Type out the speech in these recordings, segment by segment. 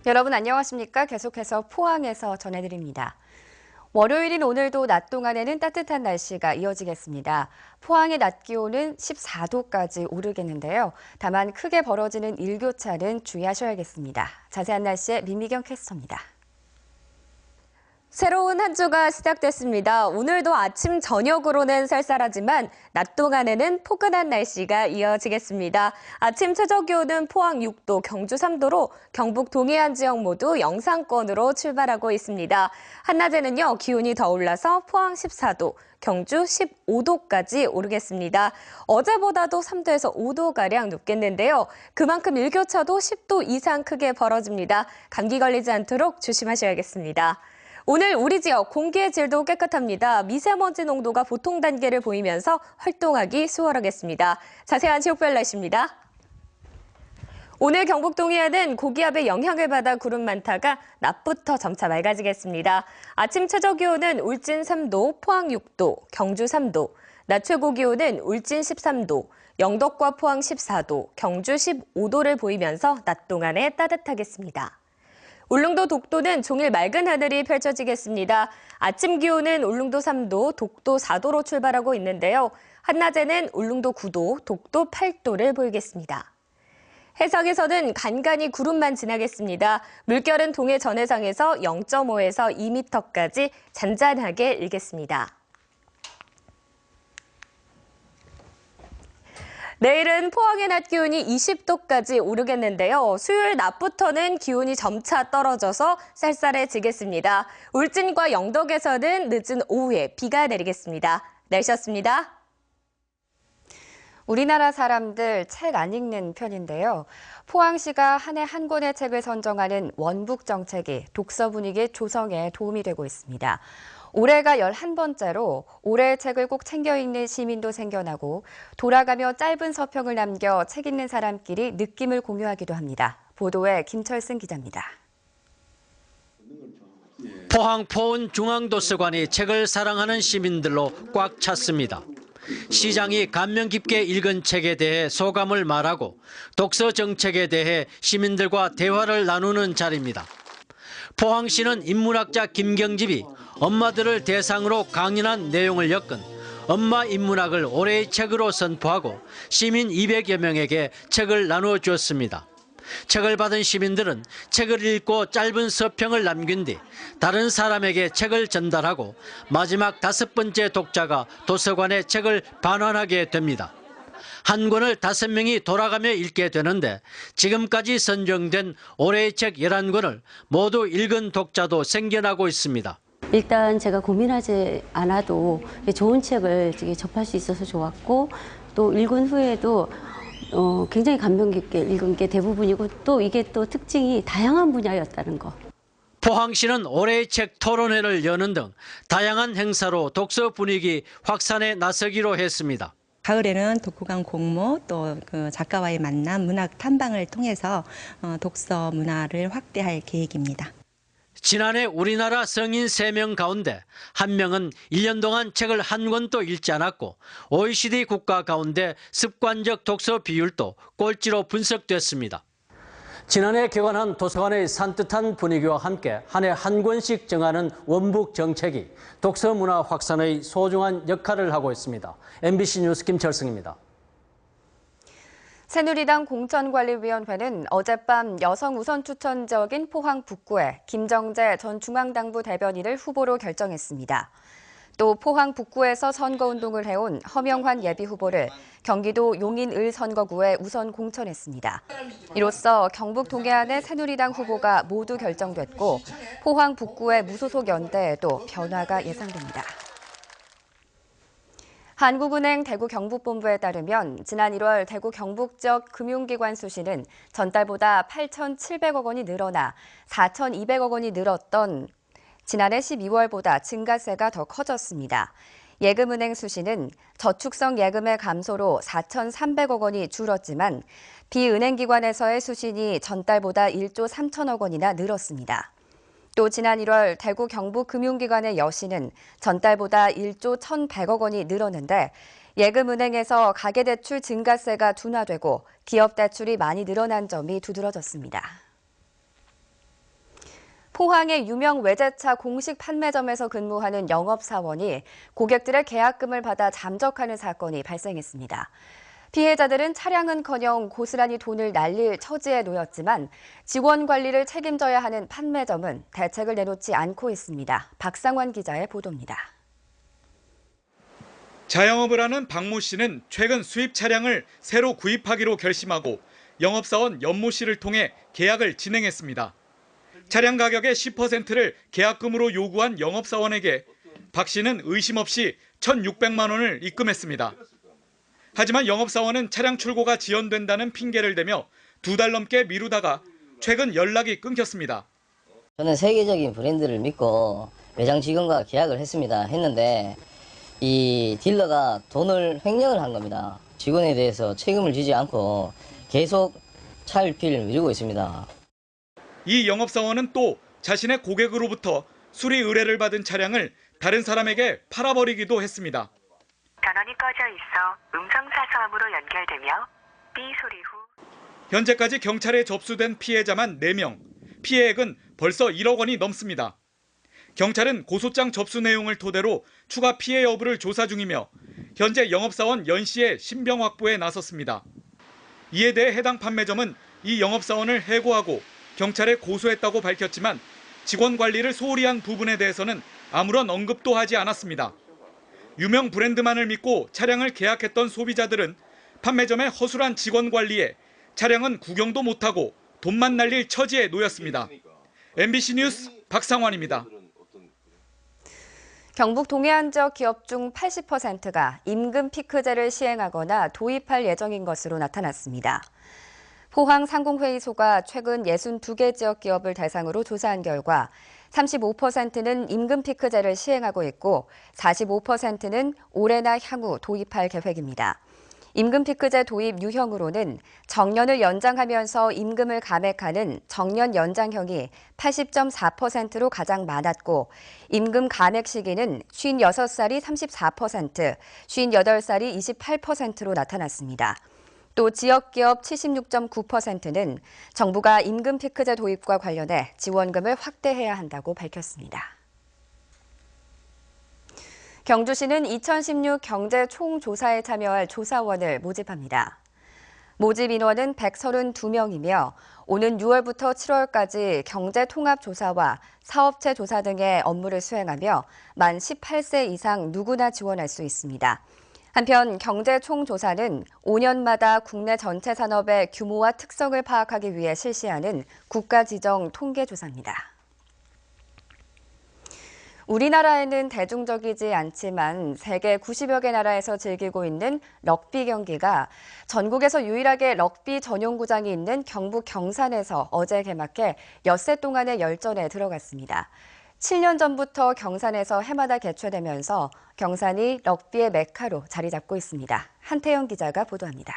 여러분 안녕하십니까? 계속해서 포항에서 전해드립니다. 월요일인 오늘도 낮 동안에는 따뜻한 날씨가 이어지겠습니다. 포항의 낮 기온은 14도까지 오르겠는데요. 다만 크게 벌어지는 일교차는 주의하셔야겠습니다. 자세한 날씨에 민미경 캐스터입니다. 새로운 한 주가 시작됐습니다. 오늘도 아침 저녁으로는 쌀쌀하지만 낮 동안에는 포근한 날씨가 이어지겠습니다. 아침 최저 기온은 포항 6도, 경주 3도로 경북 동해안 지역 모두 영상권으로 출발하고 있습니다. 한낮에는요, 기온이 더 올라서 포항 14도, 경주 15도까지 오르겠습니다. 어제보다도 3도에서 5도가량 높겠는데요. 그만큼 일교차도 10도 이상 크게 벌어집니다. 감기 걸리지 않도록 조심하셔야겠습니다. 오늘 우리 지역 공기의 질도 깨끗합니다. 미세먼지 농도가 보통 단계를 보이면서 활동하기 수월하겠습니다. 자세한 지역별 날씨입니다. 오늘 경북 동해안은 고기압의 영향을 받아 구름 많다가 낮부터 점차 맑아지겠습니다. 아침 최저 기온은 울진 3도, 포항 6도, 경주 3도, 낮 최고 기온은 울진 13도, 영덕과 포항 14도, 경주 15도를 보이면서 낮 동안에 따뜻하겠습니다. 울릉도 독도는 종일 맑은 하늘이 펼쳐지겠습니다. 아침 기온은 울릉도 3도, 독도 4도로 출발하고 있는데요. 한낮에는 울릉도 9도, 독도 8도를 보이겠습니다. 해상에서는 간간히 구름만 지나겠습니다. 물결은 동해 전해상에서 0.5에서 2m까지 잔잔하게 일겠습니다. 내일은 포항의 낮 기온이 20도까지 오르겠는데요. 수요일 낮부터는 기온이 점차 떨어져서 쌀쌀해지겠습니다. 울진과 영덕에서는 늦은 오후에 비가 내리겠습니다. 날씨였습니다. 우리나라 사람들 책 안 읽는 편인데요. 포항시가 한 해 한 권의 책을 선정하는 원북 정책이 독서 분위기 조성에 도움이 되고 있습니다. 올해가 11번째로 올해의 책을 꼭 챙겨 읽는 시민도 생겨나고 돌아가며 짧은 서평을 남겨 책 읽는 사람끼리 느낌을 공유하기도 합니다. 보도에 김철승 기자입니다. 포항 포은중앙도서관이 책을 사랑하는 시민들로 꽉 찼습니다. 시장이 감명 깊게 읽은 책에 대해 소감을 말하고 독서 정책에 대해 시민들과 대화를 나누는 자리입니다. 포항시는 인문학자 김경집이 엄마들을 대상으로 강연한 내용을 엮은 엄마 인문학을 올해의 책으로 선포하고 시민 200여 명에게 책을 나누어 주었습니다. 책을 받은 시민들은 책을 읽고 짧은 서평을 남긴 뒤 다른 사람에게 책을 전달하고 마지막 5번째 독자가 도서관에 책을 반환하게 됩니다. 한 권을 5명이 돌아가며 읽게 되는데 지금까지 선정된 올해의 책 11권을 모두 읽은 독자도 생겨나고 있습니다. 일단 제가 고민하지 않아도 좋은 책을 접할 수 있어서 좋았고 또 읽은 후에도 굉장히 감명 깊게 읽은 게 대부분이고 또 이게 또 특징이 다양한 분야였다는 거. 포항시는 올해의 책 토론회를 여는 등 다양한 행사로 독서 분위기 확산에 나서기로 했습니다. 가을에는 독후감 공모 또 그 작가와의 만남, 문학 탐방을 통해서 독서 문화를 확대할 계획입니다. 지난해 우리나라 성인 3명 가운데 1명은 1년 동안 책을 한 권도 읽지 않았고 OECD 국가 가운데 습관적 독서 비율도 꼴찌로 분석됐습니다. 지난해 개관한 도서관의 산뜻한 분위기와 함께 한 해 한 권씩 정하는 원북 정책이 독서 문화 확산의 소중한 역할을 하고 있습니다. MBC 뉴스 김철승입니다. 새누리당 공천관리위원회는 어젯밤 여성 우선 추천 지역인 포항 북구에 김정재 전 중앙당부 대변인을 후보로 결정했습니다. 또 포항 북구에서 선거운동을 해온 허명환 예비후보를 경기도 용인을 선거구에 우선 공천했습니다. 이로써 경북 동해안의 새누리당 후보가 모두 결정됐고 포항 북구의 무소속 연대에도 변화가 예상됩니다. 한국은행 대구 경북본부에 따르면 지난 1월 대구 경북 지역 금융기관 수신은 전달보다 8,700억 원이 늘어나 4,200억 원이 늘었던 지난해 12월보다 증가세가 더 커졌습니다. 예금은행 수신은 저축성 예금의 감소로 4,300억 원이 줄었지만 비은행기관에서의 수신이 전달보다 1조 3천억 원이나 늘었습니다. 또 지난 1월 대구 경북금융기관의 여신은 전달보다 1조 1,100억 원이 늘었는데 예금은행에서 가계대출 증가세가 둔화되고 기업대출이 많이 늘어난 점이 두드러졌습니다. 포항의 유명 외제차 공식 판매점에서 근무하는 영업사원이 고객들의 계약금을 받아 잠적하는 사건이 발생했습니다. 피해자들은 차량은커녕 고스란히 돈을 날릴 처지에 놓였지만 직원 관리를 책임져야 하는 판매점은 대책을 내놓지 않고 있습니다. 박상환 기자의 보도입니다. 자영업을 하는 박모 씨는 최근 수입 차량을 새로 구입하기로 결심하고 영업사원 연모 씨를 통해 계약을 진행했습니다. 차량 가격의 10%를 계약금으로 요구한 영업사원에게 박 씨는 의심 없이 1,600만 원을 입금했습니다. 하지만 영업사원은 차량 출고가 지연된다는 핑계를 대며 2달 넘게 미루다가 최근 연락이 끊겼습니다. 저는 세계적인 브랜드를 믿고 매장 직원과 계약을 했는데 이 딜러가 돈을 횡령을 한 겁니다. 직원에 대해서 책임을 지지 않고 계속 차일피일 미루고 있습니다. 이 영업사원은 또 자신의 고객으로부터 수리 의뢰를 받은 차량을 다른 사람에게 팔아버리기도 했습니다. 전원이 꺼져 있어 음성사서함으로 연결되며 삐 소리 후 현재까지 경찰에 접수된 피해자만 4명, 피해액은 벌써 1억 원이 넘습니다. 경찰은 고소장 접수 내용을 토대로 추가 피해 여부를 조사 중이며 현재 영업사원 연 씨의 신병 확보에 나섰습니다. 이에 대해 해당 판매점은 이 영업사원을 해고하고 경찰에 고소했다고 밝혔지만 직원 관리를 소홀히 한 부분에 대해서는 아무런 언급도 하지 않았습니다. 유명 브랜드만을 믿고 차량을 계약했던 소비자들은 판매점의 허술한 직원 관리에 차량은 구경도 못하고 돈만 날릴 처지에 놓였습니다. MBC 뉴스 박상환입니다. 경북 동해안 지역 기업 중 80%가 임금 피크제를 시행하거나 도입할 예정인 것으로 나타났습니다. 포항 상공회의소가 최근 62개 지역 기업을 대상으로 조사한 결과 35%는 임금 피크제를 시행하고 있고 45%는 올해나 향후 도입할 계획입니다. 임금 피크제 도입 유형으로는 정년을 연장하면서 임금을 감액하는 정년 연장형이 80.4%로 가장 많았고 임금 감액 시기는 56살이 34%, 58살이 28%로 나타났습니다. 또 지역기업 76.9%는 정부가 임금 피크제 도입과 관련해 지원금을 확대해야 한다고 밝혔습니다. 경주시는 2016 경제 총조사에 참여할 조사원을 모집합니다. 모집 인원은 132명이며 오는 6월부터 7월까지 경제통합조사와 사업체 조사 등의 업무를 수행하며 만 18세 이상 누구나 지원할 수 있습니다. 한편 경제총조사는 5년마다 국내 전체 산업의 규모와 특성을 파악하기 위해 실시하는 국가지정 통계조사입니다. 우리나라에는 대중적이지 않지만 세계 90여 개 나라에서 즐기고 있는 럭비 경기가 전국에서 유일하게 럭비 전용구장이 있는 경북 경산에서 어제 개막해 엿새 동안의 열전에 들어갔습니다. 7년 전부터 경산에서 해마다 개최되면서 경산이 럭비의 메카로 자리 잡고 있습니다. 한태영 기자가 보도합니다.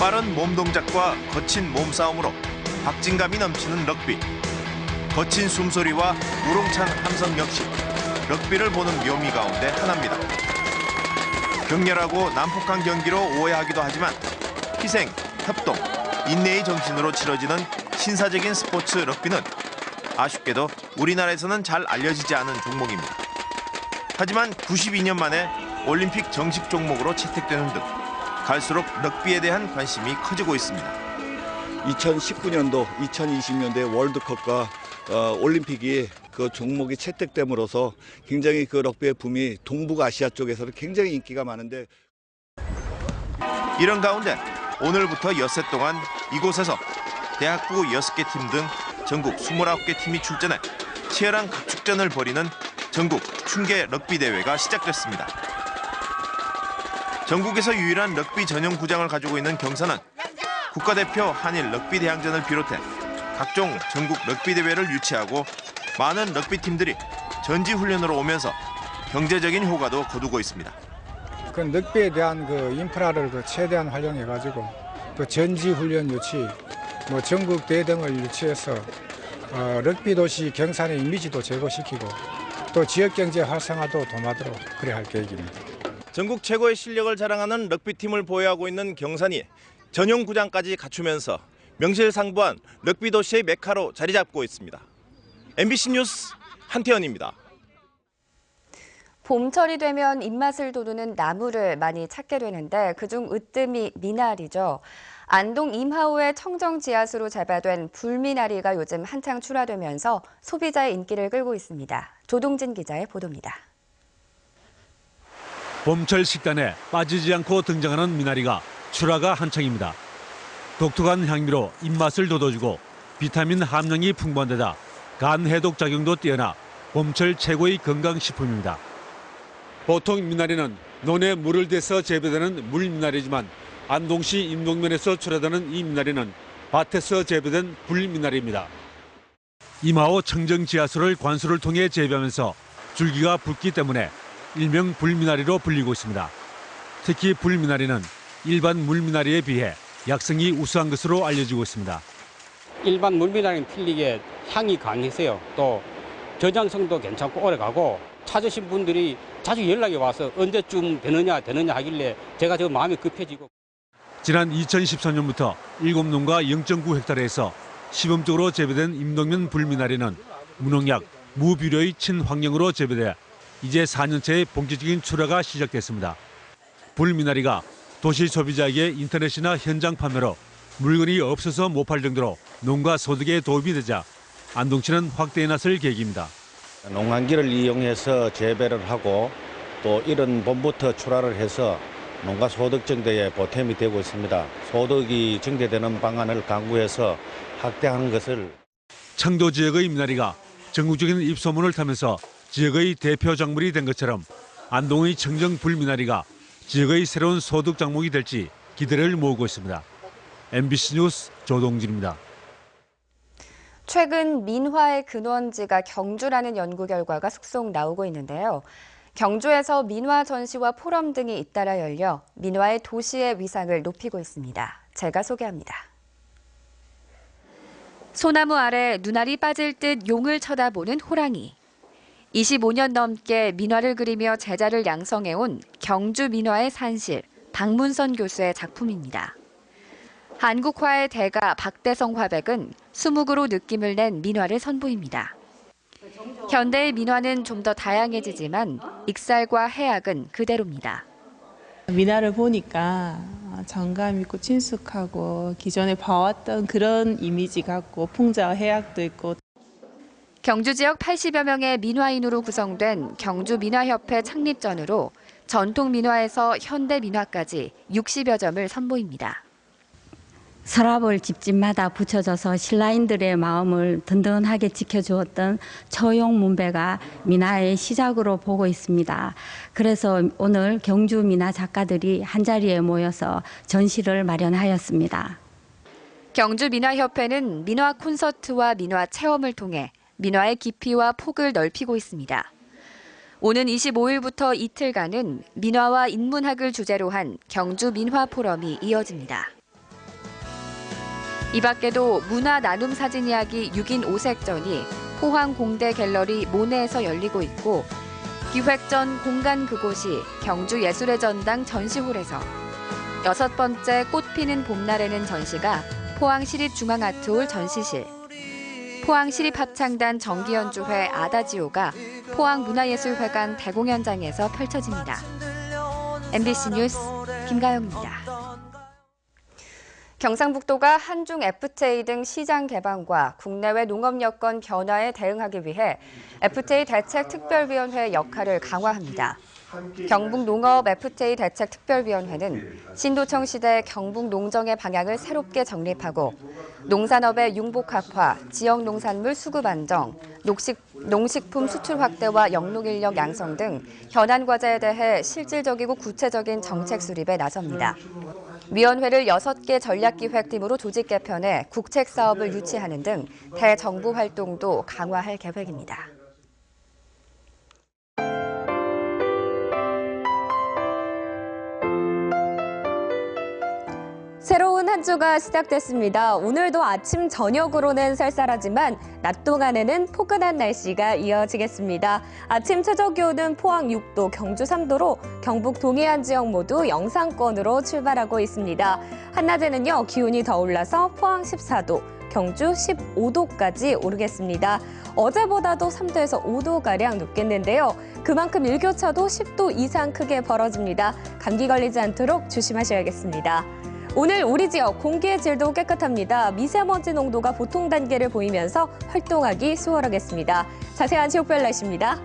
빠른 몸 동작과 거친 몸싸움으로 박진감이 넘치는 럭비. 거친 숨소리와 우렁찬 함성 역시 럭비를 보는 묘미 가운데 하나입니다. 격렬하고 난폭한 경기로 오해하기도 하지만 희생, 협동, 인내의 정신으로 치러지는 신사적인 스포츠 럭비는 아쉽게도 우리나라에서는 잘 알려지지 않은 종목입니다. 하지만 92년 만에 올림픽 정식 종목으로 채택되는 등 갈수록 럭비에 대한 관심이 커지고 있습니다. 2019년도, 2020년도에 월드컵과 올림픽이 그 종목이 채택됨으로써 굉장히 그 럭비의 붐이 동북아시아 쪽에서는 굉장히 인기가 많은데 이런 가운데 오늘부터 엿새 동안 이곳에서 대학부 6개 팀 등 전국 29개 팀이 출전해 치열한 각축전을 벌이는 전국 춘계 럭비 대회가 시작됐습니다. 전국에서 유일한 럭비 전용 구장을 가지고 있는 경산은 국가대표 한일 럭비 대항전을 비롯해 각종 전국 럭비 대회를 유치하고 많은 럭비 팀들이 전지 훈련으로 오면서 경제적인 효과도 거두고 있습니다. 그 럭비에 대한 그 인프라를 최대한 활용해가지고 또 전지 훈련 유치, 전국 대회 등을 유치해서 럭비 도시 경산의 이미지도 제고시키고 또 지역 경제 활성화도 도모하도록 그래 할 계획입니다. 전국 최고의 실력을 자랑하는 럭비팀을 보유하고 있는 경산이 전용 구장까지 갖추면서 명실상부한 럭비 도시의 메카로 자리 잡고 있습니다. MBC 뉴스 한태현입니다. 봄철이 되면 입맛을 돋우는 나물을 많이 찾게 되는데 그중 으뜸이 미나리죠. 안동 임하오의 청정 지하수로 재배된 불미나리가 요즘 한창 출하되면서 소비자의 인기를 끌고 있습니다. 조동진 기자의 보도입니다. 봄철 식단에 빠지지 않고 등장하는 미나리가 출하가 한창입니다. 독특한 향미로 입맛을 돋워주고 비타민 함량이 풍부한 데다 간 해독 작용도 뛰어나 봄철 최고의 건강식품입니다. 보통 미나리는 논에 물을 대서 재배되는 물미나리지만 안동시 임동면에서 출하되는 이 미나리는 밭에서 재배된 불미나리입니다. 임하오 청정지하수를 관수를 통해 재배하면서 줄기가 붉기 때문에 일명 불미나리로 불리고 있습니다. 특히 불미나리는 일반 물미나리에 비해 약성이 우수한 것으로 알려지고 있습니다. 일반 물미나리는 틀리게 향이 강해서요. 또 저장성도 괜찮고 오래가고 찾으신 분들이 자주 연락이 와서 언제쯤 되느냐 하길래 제가 저 마음이 급해지고. 지난 2013년부터 7농가 0.9헥타르에서 시범적으로 재배된 임동면 불미나리는 무농약, 무비료의 친환경으로 재배돼 이제 4년째의 본격적인 출하가 시작됐습니다. 불미나리가 도시 소비자에게 인터넷이나 현장 판매로 물건이 없어서 못 팔 정도로 농가 소득에 도움이 되자 안동시는 확대에 나설 계획입니다. 농한기를 이용해서 재배를 하고 또 이런 봄부터 출하를 해서 농가 소득 증대에 보탬이 되고 있습니다. 소득이 증대되는 방안을 강구해서 확대하는 것을. 청도 지역의 미나리가 전국적인 입소문을 타면서 지역의 대표 작물이 된 것처럼 안동의 청정 불미나리가 지역의 새로운 소득 작목이 될지 기대를 모으고 있습니다. MBC 뉴스 조동진입니다. 최근 민화의 근원지가 경주라는 연구 결과가 속속 나오고 있는데요. 경주에서 민화 전시와 포럼 등이 잇따라 열려 민화의 도시의 위상을 높이고 있습니다. 제가 소개합니다. 소나무 아래 눈알이 빠질 듯 용을 쳐다보는 호랑이. 25년 넘게 민화를 그리며 제자를 양성해온 경주 민화의 산실, 박문선 교수의 작품입니다. 한국화의 대가 박대성 화백은 수묵으로 느낌을 낸 민화를 선보입니다. 현대의 민화는 좀 더 다양해지지만 익살과 해악은 그대로입니다. 민화를 보니까 정감 있고 친숙하고 기존에 봐왔던 그런 이미지 같고 풍자와 해악도 있고. 경주 지역 80여 명의 민화인으로 구성된 경주민화협회 창립 전후로 전통 민화에서 현대 민화까지 60여 점을 선보입니다. 서랍을 집집마다 붙여져서 신라인들의 마음을 든든하게 지켜주었던 처용 문배가 민화의 시작으로 보고 있습니다. 그래서 오늘 경주 민화 작가들이 한자리에 모여서 전시를 마련하였습니다. 경주민화협회는 민화 콘서트와 민화 체험을 통해 민화의 깊이와 폭을 넓히고 있습니다. 오는 25일부터 이틀간은 민화와 인문학을 주제로 한 경주 민화 포럼이 이어집니다. 이 밖에도 문화 나눔 사진 이야기 6인 5색전이 포항 공대 갤러리 모네에서 열리고 있고 기획전 공간 그곳이 경주 예술의 전당 전시홀에서 6번째 꽃피는 봄날에는 전시가 포항시립중앙아트홀 전시실, 포항시립합창단 정기연주회 아다지오가 포항문화예술회관 대공연장에서 펼쳐집니다. MBC 뉴스 김가영입니다. 경상북도가 한중 FTA 등 시장 개방과 국내외 농업 여건 변화에 대응하기 위해 FTA 대책특별위원회의 역할을 강화합니다. 경북농업 FTA 대책특별위원회는 신도청 시대 경북농정의 방향을 새롭게 정립하고 농산업의 융복합화, 지역농산물 수급 안정, 농식품 수출 확대와 영농인력 양성 등 현안 과제에 대해 실질적이고 구체적인 정책 수립에 나섭니다. 위원회를 6개 전략기획팀으로 조직 개편해 국책 사업을 유치하는 등 대정부 활동도 강화할 계획입니다. 새로운 한 주가 시작됐습니다. 오늘도 아침 저녁으로는 쌀쌀하지만 낮 동안에는 포근한 날씨가 이어지겠습니다. 아침 최저 기온은 포항 6도, 경주 3도로 경북 동해안 지역 모두 영상권으로 출발하고 있습니다. 한낮에는요, 기온이 더 올라서 포항 14도, 경주 15도까지 오르겠습니다. 어제보다도 3도에서 5도가량 높겠는데요. 그만큼 일교차도 10도 이상 크게 벌어집니다. 감기 걸리지 않도록 조심하셔야겠습니다. 오늘 우리 지역 공기의 질도 깨끗합니다. 미세먼지 농도가 보통 단계를 보이면서 활동하기 수월하겠습니다. 자세한 지역별 날씨입니다.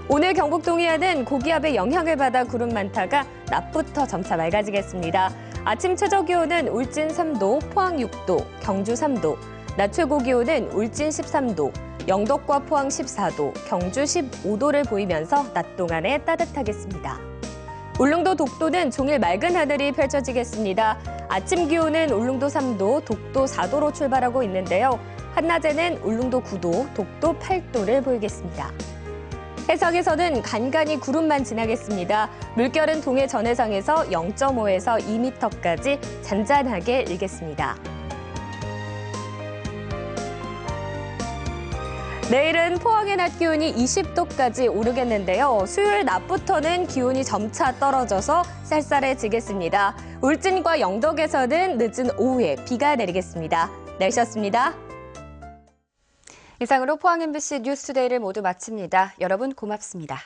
오늘 경북 동해안은 고기압의 영향을 받아 구름 많다가 낮부터 점차 맑아지겠습니다. 아침 최저 기온은 울진 3도, 포항 6도, 경주 3도, 낮 최고 기온은 울진 13도, 영덕과 포항 14도, 경주 15도를 보이면서 낮 동안에 따뜻하겠습니다. 울릉도 독도는 종일 맑은 하늘이 펼쳐지겠습니다. 아침 기온은 울릉도 3도, 독도 4도로 출발하고 있는데요. 한낮에는 울릉도 9도, 독도 8도를 보이겠습니다. 해상에서는 간간히 구름만 지나겠습니다. 물결은 동해 전해상에서 0.5에서 2m까지 잔잔하게 일겠습니다. 내일은 포항의 낮 기온이 20도까지 오르겠는데요. 수요일 낮부터는 기온이 점차 떨어져서 쌀쌀해지겠습니다. 울진과 영덕에서는 늦은 오후에 비가 내리겠습니다. 날씨였습니다. 이상으로 포항 MBC 뉴스투데이를 모두 마칩니다. 여러분 고맙습니다.